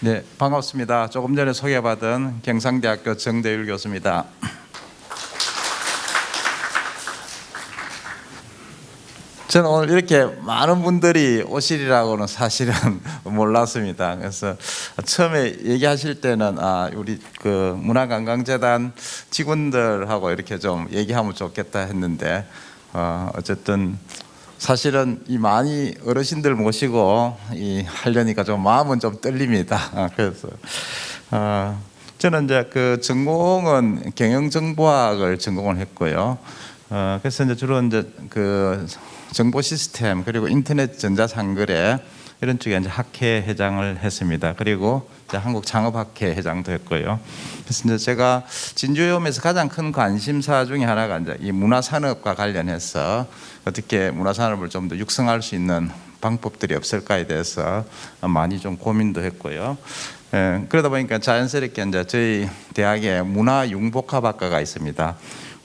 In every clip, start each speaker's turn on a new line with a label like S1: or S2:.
S1: 네, 반갑습니다. 조금 전에 소개받은 경상대학교 정대율 교수입니다. 저는 오늘 이렇게 많은 분들이 오시리라고는 사실은 몰랐습니다. 그래서 처음에 얘기하실 때는 우리 그 문화관광재단 직원들하고 이렇게 좀 얘기하면 좋겠다 했는데 어쨌든 사실은 이 많이 어르신들 모시고 하려니까 좀 마음은 좀 떨립니다. 그래서 저는 이제 그 전공은 경영정보학을 전공을 했고요. 그래서 이제 주로 이제 그 정보 시스템 그리고 인터넷 전자상거래 이런 쪽에 이제 학회 회장을 했습니다. 그리고 이제 한국 창업학회 회장도 했고요. 그래서 이제 제가 진주염에서 가장 큰 관심사 중에 하나가 이제 이 문화산업과 관련해서 어떻게 문화산업을 좀 더 육성할 수 있는 방법들이 없을까에 대해서 많이 좀 고민도 했고요. 그러다 보니까 자연스럽게 이제 저희 대학에 문화융복합학과가 있습니다.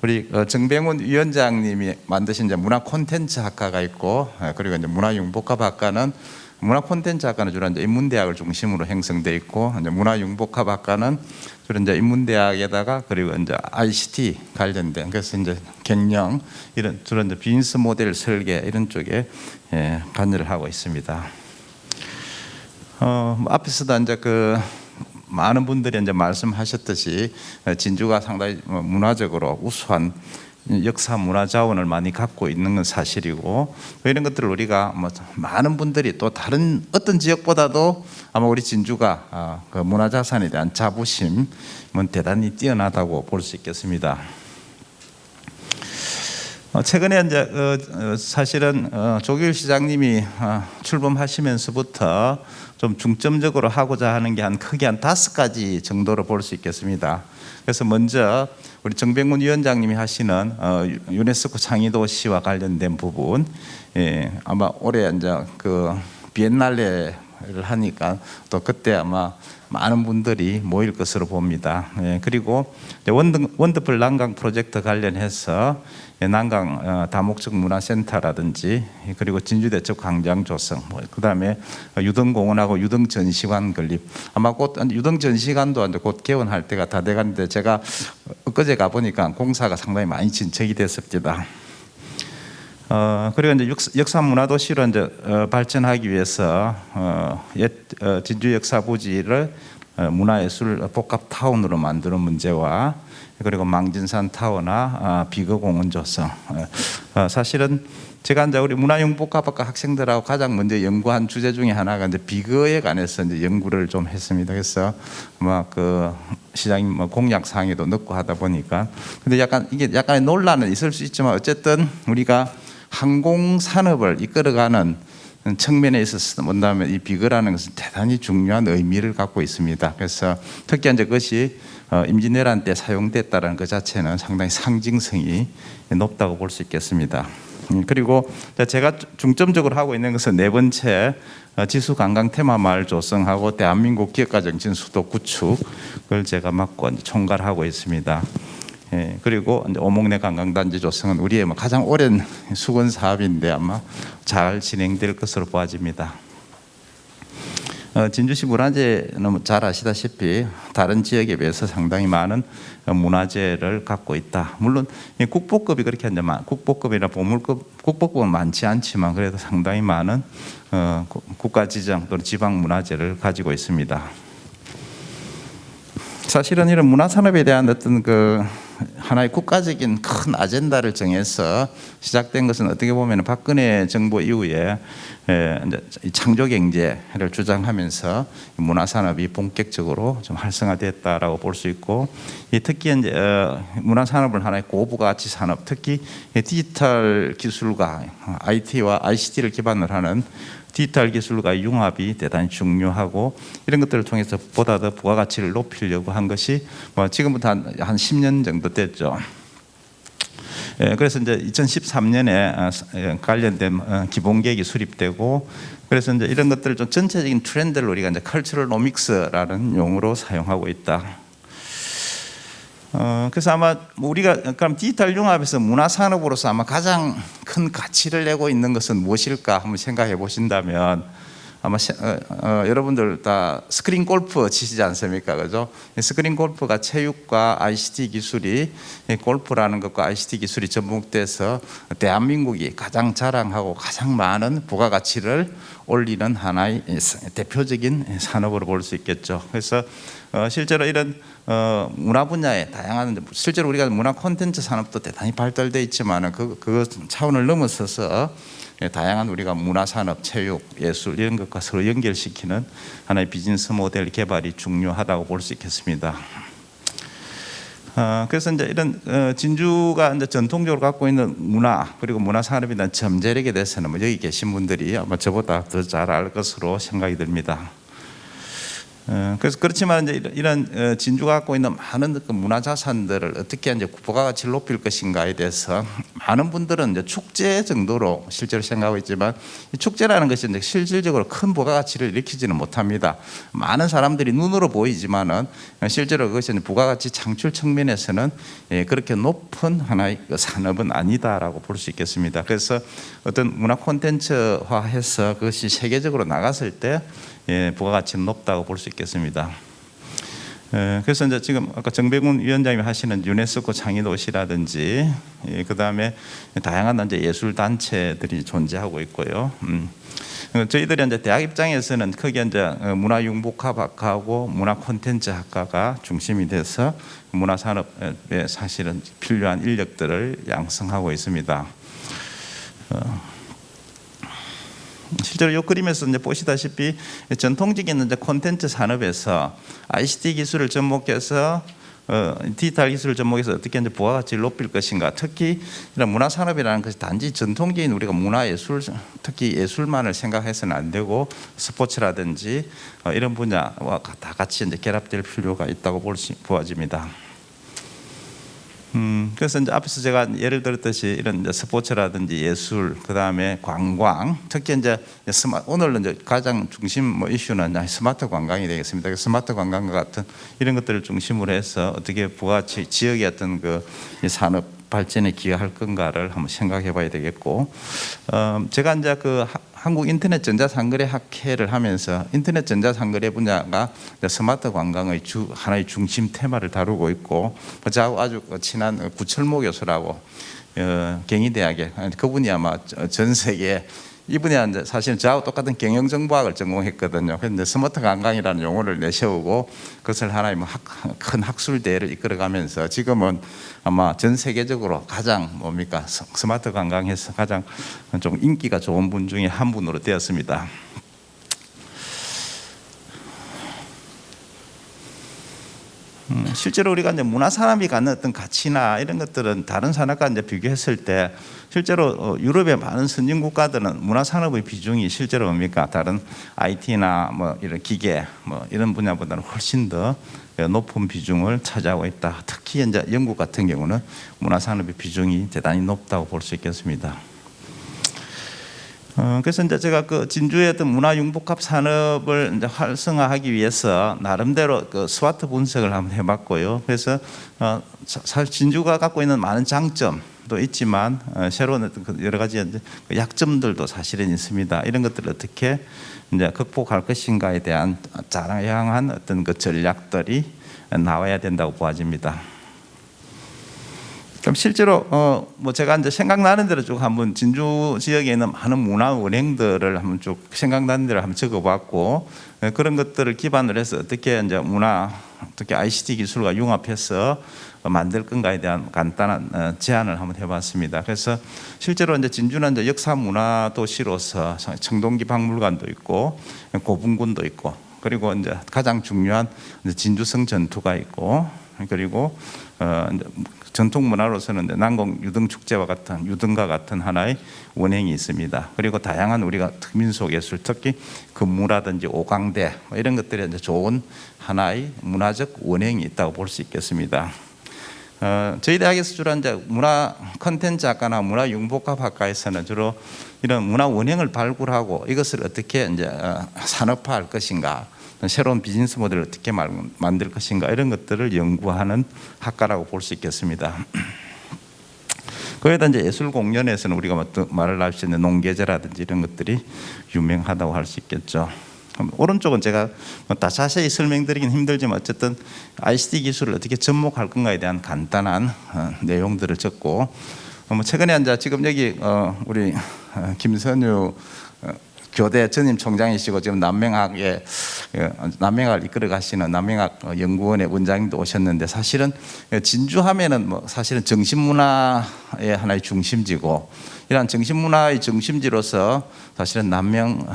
S1: 우리 정병훈 위원장님이 만드신 이제 문화 콘텐츠 학과가 있고, 그리고 이제 문화융복합학과는 문화 콘텐츠 학과는 주로 이제 인문대학을 중심으로 형성돼 있고, 이제 문화융복합학과는 주로 이제 인문대학에다가 그리고 이제 ICT 관련된 그래서 이제 경영 이런 주로 이제 비즈니스 모델 설계 이런 쪽에 관여를 하고 있습니다. 앞에서도 이제 그 많은 분들이 이제 말씀하셨듯이 진주가 상당히 문화적으로 우수한 역사 문화 자원을 많이 갖고 있는 건 사실이고 이런 것들을 우리가 많은 분들이 또 다른 어떤 지역보다도 아마 우리 진주가 그 문화 자산에 대한 자부심은 대단히 뛰어나다고 볼 수 있겠습니다. 최근에 이제 사실은 조길 시장님이 출범하시면서부터 좀 중점적으로 하고자 하는 게 크게 한 5가지 정도로 볼 수 있겠습니다. 그래서 먼저 우리 정병훈 위원장님이 하시는 유네스코 창의도시와 관련된 부분, 아마 올해 이제 그 비엔날레를 하니까 또 그때 아마 많은 분들이 모일 것으로 봅니다. 그리고 원더풀 난강 프로젝트 관련해서 난강 다목적 문화센터라든지 그리고 진주대첩 광장 조성, 그다음에 유등공원하고 유등전시관 건립. 아마 곧 유등전시관도 이제 곧 개원할 때가 다 돼가는데 제가 엊그제 가 보니까 공사가 상당히 많이 진척이 됐습니다. 그리고 이제 역사 문화도시로 이제 발전하기 위해서 진주 역사 부지를 문화예술 복합 타운으로 만드는 문제와 그리고 망진산 타워나 비거 공원 조성. 사실은 제가 이제 우리 문화융복합학과 학생들하고 가장 먼저 연구한 주제 중에 하나가 이제 비거에 관해서 이제 연구를 좀 했습니다. 그래서 아마 그 시장님 공약 사항에도 넣고 하다 보니까 근데 약간 이게 약간의 논란은 있을 수 있지만 어쨌든 우리가 항공 산업을 이끌어가는 측면에 있어서 본다면 이 비거라는 것은 대단히 중요한 의미를 갖고 있습니다. 그래서 특히 이제 그것이 임진왜란 때 사용됐다는 그 자체는 상당히 상징성이 높다고 볼 수 있겠습니다. 그리고 제가 중점적으로 하고 있는 것은 네 번째 지수 관광 테마 마을 조성하고 대한민국 기업가 정신 수도 구축을 제가 맡고 총괄하고 있습니다. 그리고 이제 오목내 관광단지 조성은 우리의 가장 오랜 수건 사업인데 아마 잘 진행될 것으로 보아집니다. 진주시 문화재는 잘 아시다시피 다른 지역에 비해서 상당히 많은 문화재를 갖고 있다. 물론 국보급이 그렇게 이제 국보급이나 보물급 국보급은 많지 않지만 그래도 상당히 많은 국가지정 또는 지방 문화재를 가지고 있습니다. 사실은 이런 문화산업에 대한 어떤 그 하나의 국가적인 큰 아젠다를 정해서 시작된 것은 어떻게 보면 박근혜 정부 이후에 이제 창조 경제를 주장하면서 문화산업이 본격적으로 좀 활성화됐다라고 볼 수 있고 특히 이제 문화산업을 하나의 고부가치 산업, 특히 디지털 기술과 IT와 ICT를 기반으로 하는 디지털 기술과 융합이 대단히 중요하고 이런 것들을 통해서 보다 더 부가가치를 높이려고 한 것이 지금부터 한 10년 정도 됐죠. 그래서 이제 2013년에 관련된 기본계획이 수립되고 그래서 이제 이런 것들을 좀 전체적인 트렌드를 우리가 이제 컬처럴 노믹스라는 용어로 사용하고 있다. 그래서 아마 우리가 그럼 디지털 융합에서 문화산업으로서 아마 가장 큰 가치를 내고 있는 것은 무엇일까 한번 생각해 보신다면 아마 여러분들 다 스크린 골프 치시지 않습니까? 그죠? 스크린 골프가 체육과 ICT 기술이 골프라는 것과 ICT 기술이 접목돼서 대한민국이 가장 자랑하고 가장 많은 부가가치를 올리는 하나의 대표적인 산업으로 볼 수 있겠죠. 그래서 실제로 이런 문화 분야의 다양한 실제로 우리가 문화 콘텐츠 산업도 대단히 발달되어 있지만은 그 차원을 넘어서서 다양한 우리가 문화 산업, 체육, 예술 이런 것과 서로 연결시키는 하나의 비즈니스 모델 개발이 중요하다고 볼 수 있겠습니다. 그래서 이제 이런 진주가 이제 전통적으로 갖고 있는 문화 그리고 문화 산업에 대한 잠재력에 대해서는 뭐 여기 계신 분들이 아마 저보다 더 잘 알 것으로 생각이 듭니다. 그래서 그렇지만 이제 이런 진주가 갖고 있는 많은 그 문화 자산들을 어떻게 이제 부가가치를 높일 것인가에 대해서 많은 분들은 이제 축제 정도로 실제로 생각하고 있지만 이 축제라는 것이 이제 실질적으로 큰 부가가치를 일으키지는 못합니다. 많은 사람들이 눈으로 보이지만은 실제로 그것이 부가가치 창출 측면에서는 그렇게 높은 하나의 산업은 아니다라고 볼 수 있겠습니다. 그래서 어떤 문화 콘텐츠화해서 그것이 세계적으로 나갔을 때 부가가치는 높다고 볼 수 있겠습니다. 그래서 이제 지금 아까 정배군 위원장님이 하시는 유네스코 창의도시라든지 그 다음에 다양한 이제 예술 단체들이 존재하고 있고요. 저희들이 이제 대학 입장에서는 크게 이제 문화융복합학과하고 문화 콘텐츠 학과가 중심이 돼서 문화 산업에 사실은 필요한 인력들을 양성하고 있습니다. 실제로 이 그림에서 이제 보시다시피 전통적인 이제 콘텐츠 산업에서 ICT 기술을 접목해서 디지털 기술을 접목해서 어떻게 이제 부가가치를 높일 것인가. 특히 이런 문화 산업이라는 것이 단지 전통적인 우리가 문화 예술, 특히 예술만을 생각해서는 안 되고 스포츠라든지 이런 분야와 다 같이 이제 결합될 필요가 있다고 보아집니다. 그래서 이제 앞에서 제가 예를 들었듯이 이런 이제 스포츠라든지 예술, 그 다음에 관광, 특히 이제 오늘 이제 가장 중심 이슈는 스마트 관광이 되겠습니다. 스마트 관광과 같은 이런 것들을 중심으로 해서 어떻게 부가가치 지역의 어떤 그 산업 발전에 기여할 건가를 한번 생각해봐야 되겠고, 제가 이제 그 한국 인터넷 전자상거래 학회를 하면서 인터넷 전자상거래 분야가 스마트 관광의 하나의 중심 테마를 다루고 있고, 저하고 아주 친한 구철모 교수라고 경희대학에 그분이 아마 전 세계 이분이 이제 사실 저하고 똑같은 경영정보학을 전공했거든요. 그런데 스마트 관광이라는 용어를 내세우고 그것을 하나의 큰 학술 대회를 이끌어가면서 지금은 아마 전 세계적으로 가장 스마트 관광에서 가장 좀 인기가 좋은 분 중에 한 분으로 되었습니다. 실제로 우리가 이제 문화 산업이 갖는 어떤 가치나 이런 것들은 다른 산업과 이제 비교했을 때 실제로 유럽의 많은 선진 국가들은 문화 산업의 비중이 실제로 뭡니까? 다른 IT나 뭐 이런 기계 뭐 이런 분야보다는 훨씬 더 높은 비중을 차지하고 있다. 특히 이제 영국 같은 경우는 문화 산업의 비중이 대단히 높다고 볼 수 있겠습니다. 그래서 이제 제가 그 진주의 어떤 문화융복합 산업을 이제 활성화하기 위해서 나름대로 그 스와트 분석을 한번 해봤고요. 그래서 사실 진주가 갖고 있는 많은 장점도 있지만 새로운 여러 가지 약점들도 사실은 있습니다. 이런 것들을 어떻게 이제 극복할 것인가에 대한 다양한 어떤 그 전략들이 나와야 된다고 보아집니다. 그럼 실제로 뭐 제가 이제 생각나는 대로 쭉 한번 진주 지역에 있는 많은 문화 은행들을 한번 쭉 생각나는 대로 한번 적어봤고, 그런 것들을 기반으로 해서 어떻게 이제 문화, 특히 ICT 기술과 융합해서 만들 건가에 대한 간단한 제안을 한번 해봤습니다. 그래서 실제로 이제 진주는 이제 역사 문화 도시로서 청동기 박물관도 있고 고분군도 있고, 그리고 이제 가장 중요한 진주성 전투가 있고, 그리고 전통 문화로서는 난공 유등 축제와 같은 유등과 같은 하나의 원행이 있습니다. 그리고 다양한 우리가 민속 예술, 특히 금무라든지 오광대 이런 것들이 이제 좋은 하나의 문화적 원행이 있다고 볼 수 있겠습니다. 저희 대학에서 주로 이제 문화 콘텐츠 학과나 문화 융복합 학과에서는 주로 이런 문화 원행을 발굴하고 이것을 어떻게 이제 산업화할 것인가, 새로운 비즈니스 모델을 어떻게 만들 것인가 이런 것들을 연구하는 학과라고 볼 수 있겠습니다. 거기다 이제 예술 공연에서는 우리가 또 말을 할 수 있는 농계제라든지 이런 것들이 유명하다고 할 수 있겠죠. 오른쪽은 제가 다 자세히 설명드리긴 힘들지만 어쨌든 ICT 기술을 어떻게 접목할 건가에 대한 간단한 내용들을 적고, 최근에 이제 지금 여기 우리 김선유 교대 전임 총장이시고 지금 남명학을 이끌어 가시는 남명학 연구원의 원장님도 오셨는데, 사실은 진주하면은 뭐 사실은 정신문화의 하나의 중심지고, 이러한 정신문화의 중심지로서 사실은 남명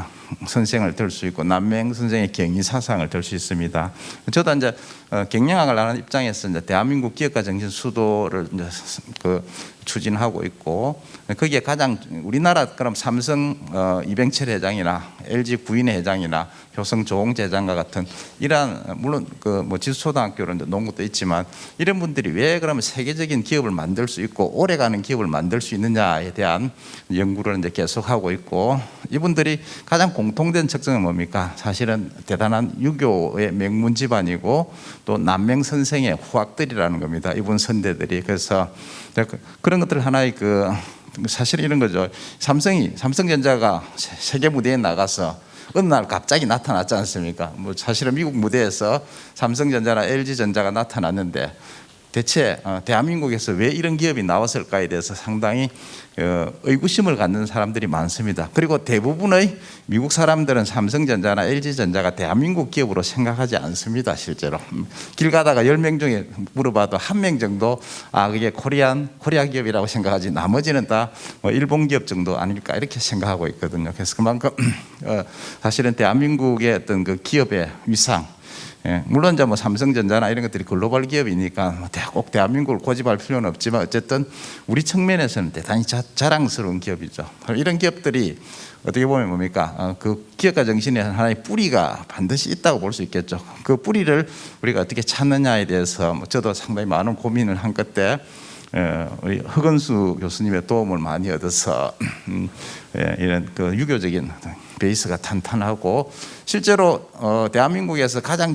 S1: 선생을 들 수 있고 남명 선생의 경위 사상을 들 수 있습니다. 저도 이제 경영학을 하는 입장에서 이제 대한민국 기업가 정신 수도를 이제 추진하고 있고, 거기에 가장 우리나라 그럼 삼성 이병철 회장이나 LG 구인의 회장이나 효성 조홍재 회장과 같은 이러한, 물론 그 뭐 지수초등학교는 농구도 있지만 이런 분들이 왜 그러면 세계적인 기업을 만들 수 있고 오래가는 기업을 만들 수 있느냐에 대한 연구를 이제 계속하고 있고, 이분들이 가장 공통된 특징은 뭡니까? 사실은 대단한 유교의 명문 집안이고 또 남명 선생의 후학들이라는 겁니다. 이분 선대들이. 그래서 그런 것들 하나의 사실 이런 거죠. 삼성전자가 세계 무대에 나가서 어느 날 갑자기 나타났지 않습니까? 뭐 사실은 미국 무대에서 삼성전자나 LG전자가 나타났는데 대체 대한민국에서 왜 이런 기업이 나왔을까에 대해서 상당히 의구심을 갖는 사람들이 많습니다. 그리고 대부분의 미국 사람들은 삼성전자나 LG전자가 대한민국 기업으로 생각하지 않습니다. 실제로 길 가다가 10명 중에 물어봐도 1명 정도 그게 코리아 기업이라고 생각하지, 나머지는 다 뭐 일본 기업 정도 아닐까 이렇게 생각하고 있거든요. 그래서 그만큼 사실은 대한민국의 어떤 그 기업의 위상, 물론 이제 뭐 삼성전자나 이런 것들이 글로벌 기업이니까 꼭 대한민국을 고집할 필요는 없지만 어쨌든 우리 측면에서는 대단히 자랑스러운 기업이죠. 이런 기업들이 어떻게 보면 뭡니까? 그 기업가 정신의 하나의 뿌리가 반드시 있다고 볼 수 있겠죠. 그 뿌리를 우리가 어떻게 찾느냐에 대해서 저도 상당히 많은 고민을 한 끝에 우리 허건수 교수님의 도움을 많이 얻어서 이런 그 유교적인 베이스가 탄탄하고, 실제로 대한민국에서 가장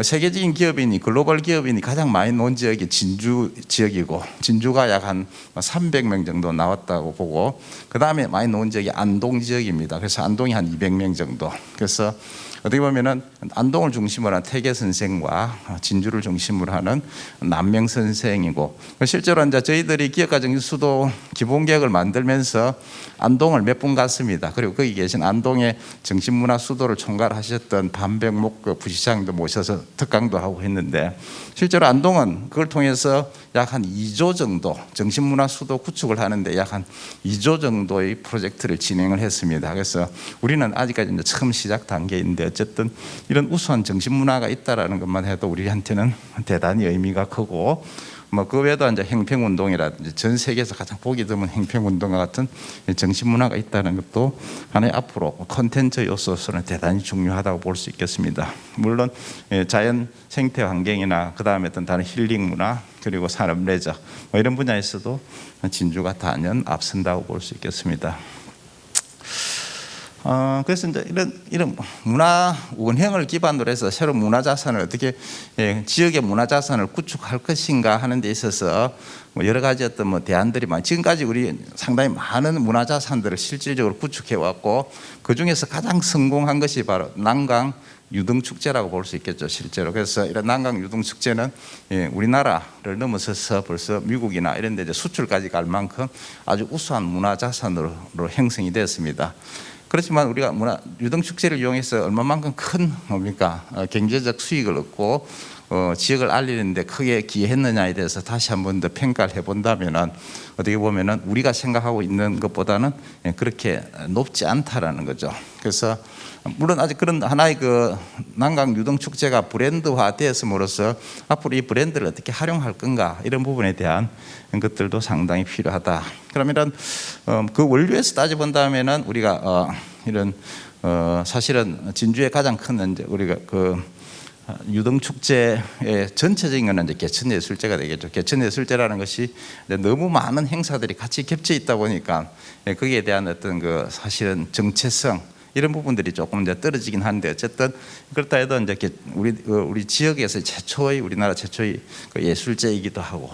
S1: 세계적인 기업인이 글로벌 기업인이 가장 많이 놓은 지역이 진주 지역이고, 진주가 약 한 300명 정도 나왔다고 보고, 그 다음에 많이 놓은 지역이 안동 지역입니다. 그래서 안동이 한 200명 정도. 그래서 어떻게 보면은 안동을 중심으로 한 태계 선생과 진주를 중심으로 하는 남명 선생이고, 실제로 이제 저희들이 기업가 정신 수도 기본 계획을 만들면서 안동을 몇 번 갔습니다. 그리고 거기 계신 안동의 정신문화 수도를 총괄하셨던 반백목 부시장도 모셔서 특강도 하고 했는데, 실제로 안동은 그걸 통해서 약 한 2조 정도 정신문화 수도 구축을 하는데 약 한 2조 정도의 프로젝트를 진행을 했습니다. 그래서 우리는 아직까지 이제 처음 시작 단계인데 어쨌든 이런 우수한 정신문화가 있다라는 것만 해도 우리한테는 대단히 의미가 크고, 뭐 그 외에도 이제 행평운동이라든지 전 세계에서 가장 보기 드문 행평운동과 같은 정신문화가 있다는 것도 하나의 앞으로 콘텐츠 요소로서는 대단히 중요하다고 볼 수 있겠습니다. 물론 자연 생태 환경이나 그 다음에 어떤 다른 힐링 문화 그리고 산업 내적 뭐 이런 분야에서도 진주가 단연 앞선다고 볼 수 있겠습니다. 그래서 이제 이런 문화 원형을 기반으로 해서 새로운 문화 자산을 어떻게 지역의 문화 자산을 구축할 것인가 하는 데 있어서 뭐 여러 가지 어떤 뭐 대안들이 지금까지 우리 상당히 많은 문화 자산들을 실질적으로 구축해 왔고, 그 중에서 가장 성공한 것이 바로 난강 유등 축제라고 볼 수 있겠죠, 실제로. 그래서 이런 난강 유등 축제는 우리나라를 넘어서서 벌써 미국이나 이런 데 이제 수출까지 갈 만큼 아주 우수한 문화 자산으로 형성이 됐습니다. 그렇지만 우리가 유등 축제를 이용해서 얼마만큼 큰 경제적 수익을 얻고 지역을 알리는데 크게 기여했느냐에 대해서 다시 한 번 더 평가를 해본다면은 어떻게 보면은 우리가 생각하고 있는 것보다는 그렇게 높지 않다라는 거죠. 그래서 물론 아직 그런 하나의 난강 유등 축제가 브랜드화 되었음으로써 앞으로 이 브랜드를 어떻게 활용할 건가 이런 부분에 대한 것들도 상당히 필요하다. 그러면은 그 원료에서 따져본다면은 우리가 이런 사실은 진주의 가장 큰 이제 우리가 유등 축제의 전체적인 것은 이제 개천예술제가 되겠죠. 개천예술제라는 것이 너무 많은 행사들이 같이 겹쳐 있다 보니까 거기에 대한 어떤 사실은 정체성, 이런 부분들이 조금 이제 떨어지긴 하는데 어쨌든 그렇다 해도 이제 우리 지역에서 우리나라 최초의 그 예술제이기도 하고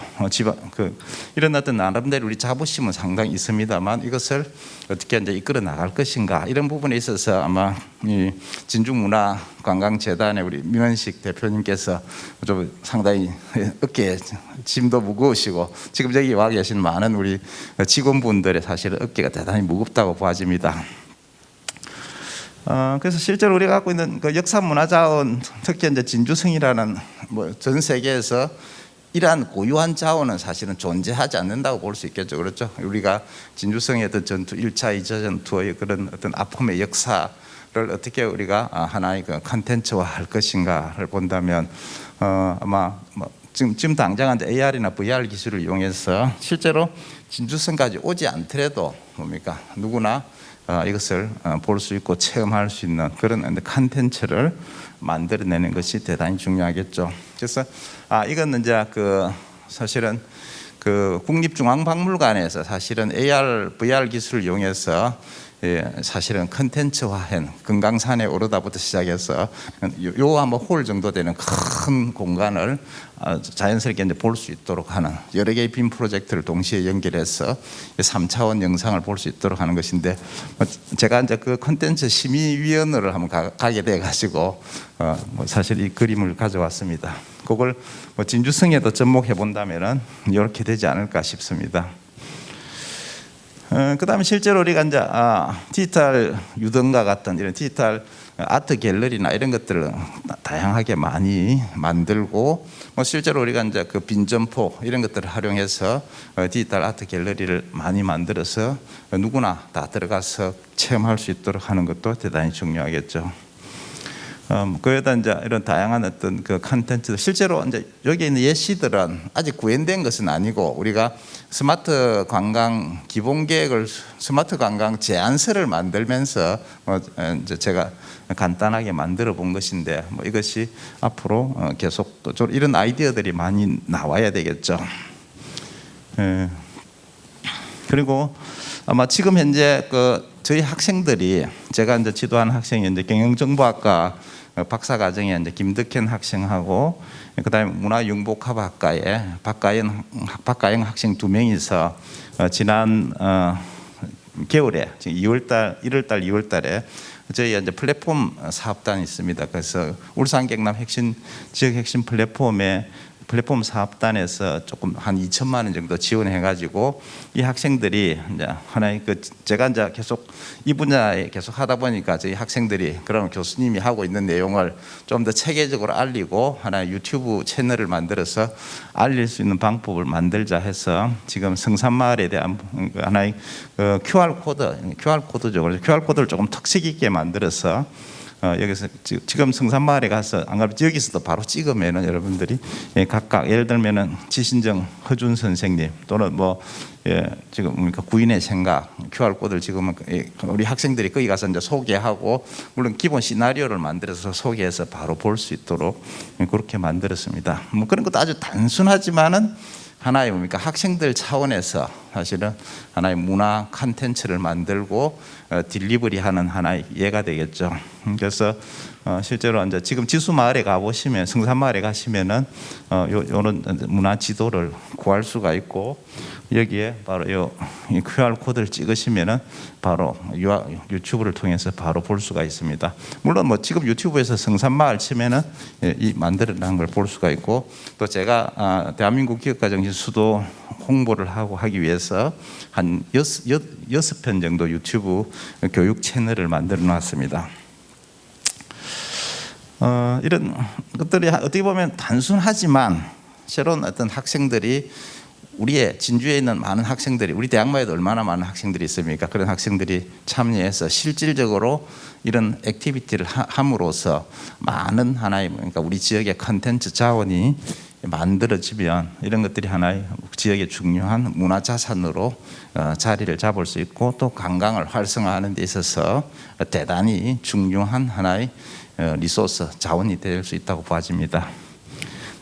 S1: 이런 어떤 나름대로 우리 자부심은 상당히 있습니다만 이것을 어떻게 이제 이끌어 나갈 것인가 이런 부분에 있어서 아마 이 진주문화관광재단의 우리 민원식 대표님께서 좀 상당히 어깨에 짐도 무거우시고 지금 여기 와 계신 많은 우리 직원분들의 사실 어깨가 대단히 무겁다고 보아집니다. 그래서 실제로 우리가 갖고 있는 그 역사문화자원, 특히 이제 진주성이라는 전 세계에서 이러한 고유한 자원은 사실은 존재하지 않는다고 볼 수 있겠죠. 그렇죠? 우리가 진주성의 어떤 전투, 1차, 2차 전투의 그런 어떤 아픔의 역사를 어떻게 우리가 하나의 그 컨텐츠화 할 것인가를 본다면 아마 지금 당장 AR이나 VR 기술을 이용해서 실제로 진주성까지 오지 않더라도 뭡니까 누구나 이것을 볼 수 있고 체험할 수 있는 그런 컨텐츠를 만들어내는 것이 대단히 중요하겠죠. 그래서 이건 이제 사실은 국립중앙박물관에서 사실은 AR, VR 기술을 이용해서 사실은 컨텐츠화한 금강산에 오르다부터 시작해서 요 한번 홀 정도 되는 큰 공간을 자연스럽게 이제 볼 수 있도록 하는 여러 개의 빔 프로젝트를 동시에 연결해서 3차원 영상을 볼 수 있도록 하는 것인데 제가 이제 그 컨텐츠 심의위원회를 한번 가게 돼 가지고 사실 이 그림을 가져왔습니다. 그걸 진주성에도 접목해 본다면은 이렇게 되지 않을까 싶습니다. 그다음에 실제로 우리가 이제 디지털 유등과 같은 이런 디지털 아트 갤러리나 이런 것들을 다양하게 많이 만들고 실제로 우리가 이제 그 빈점포 이런 것들을 활용해서 디지털 아트 갤러리를 많이 만들어서 누구나 다 들어가서 체험할 수 있도록 하는 것도 대단히 중요하겠죠. 그에다 이제 이런 다양한 어떤 그 컨텐츠 실제로 이제 여기 있는 예시들은 아직 구현된 것은 아니고 우리가 스마트 관광 기본 계획을 스마트 관광 제안서를 만들면서 이제 제가 간단하게 만들어 본 것인데 이것이 앞으로 계속 또 이런 아이디어들이 많이 나와야 되겠죠. 그리고 아마 지금 현재 저희 학생들이 제가 이제 지도하는 학생이 이제 경영정보학과 박사과정에 이제 김덕현 학생하고 그다음에 문화융복학과에 박가영 학생 2명이서 지난 겨울에 지금 1월달 2월달에 저희 이제 플랫폼 사업단이 있습니다. 그래서 울산 경남 지역 핵심 플랫폼 사업단에서 조금 한 2천만 원 정도 지원해가지고 이 학생들이 이제 하나의 제가 이제 계속 이 분야에 계속 하다 보니까 저희 학생들이 그런 교수님이 하고 있는 내용을 좀 더 체계적으로 알리고 하나의 유튜브 채널을 만들어서 알릴 수 있는 방법을 만들자 해서 지금 성산마을에 대한 하나의 QR 코드죠. QR 코드를 조금 특색 있게 만들어서 여기서 지금 성산마을에 가서 안 가면 여기서도 바로 찍으면은 여러분들이 각각 예를 들면은 지신정 허준 선생님 또는 지금 구인의 생각 QR 코드를 지금은 우리 학생들이 거기 가서 이제 소개하고 물론 기본 시나리오를 만들어서 소개해서 바로 볼 수 있도록 그렇게 만들었습니다. 그런 것도 아주 단순하지만은 하나의 학생들 차원에서 사실은 하나의 문화 컨텐츠를 만들고 딜리버리하는 하나의 예가 되겠죠. 그래서 실제로 이제 지금 지수마을에 가보시면 성산마을에 가시면은 요런 문화 지도를 구할 수가 있고 여기에 바로 이 QR 코드를 찍으시면은 바로 유튜브를 통해서 바로 볼 수가 있습니다. 물론 지금 유튜브에서 성산마을 치면은 이 만들어낸 걸 볼 수가 있고 또 제가 대한민국 기업가정신 수도 홍보를 하기 위해서 한 6편 정도 유튜브 교육 채널을 만들어 놨습니다. 이런 것들이 어떻게 보면 단순하지만 새로운 어떤 학생들이 우리의 진주에 있는 많은 학생들이 우리 대학마에도 얼마나 많은 학생들이 있습니까? 그런 학생들이 참여해서 실질적으로 이런 액티비티를 함으로써 많은 하나의 우리 지역의 컨텐츠 자원이 만들어지면 이런 것들이 하나의 지역의 중요한 문화자산으로 자리를 잡을 수 있고 또 관광을 활성화하는 데 있어서 대단히 중요한 하나의 리소스 자원이 될 수 있다고 봐집니다.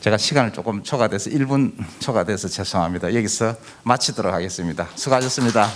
S1: 제가 시간을 조금 초과돼서 1분 초과돼서 죄송합니다. 여기서 마치도록 하겠습니다. 수고하셨습니다.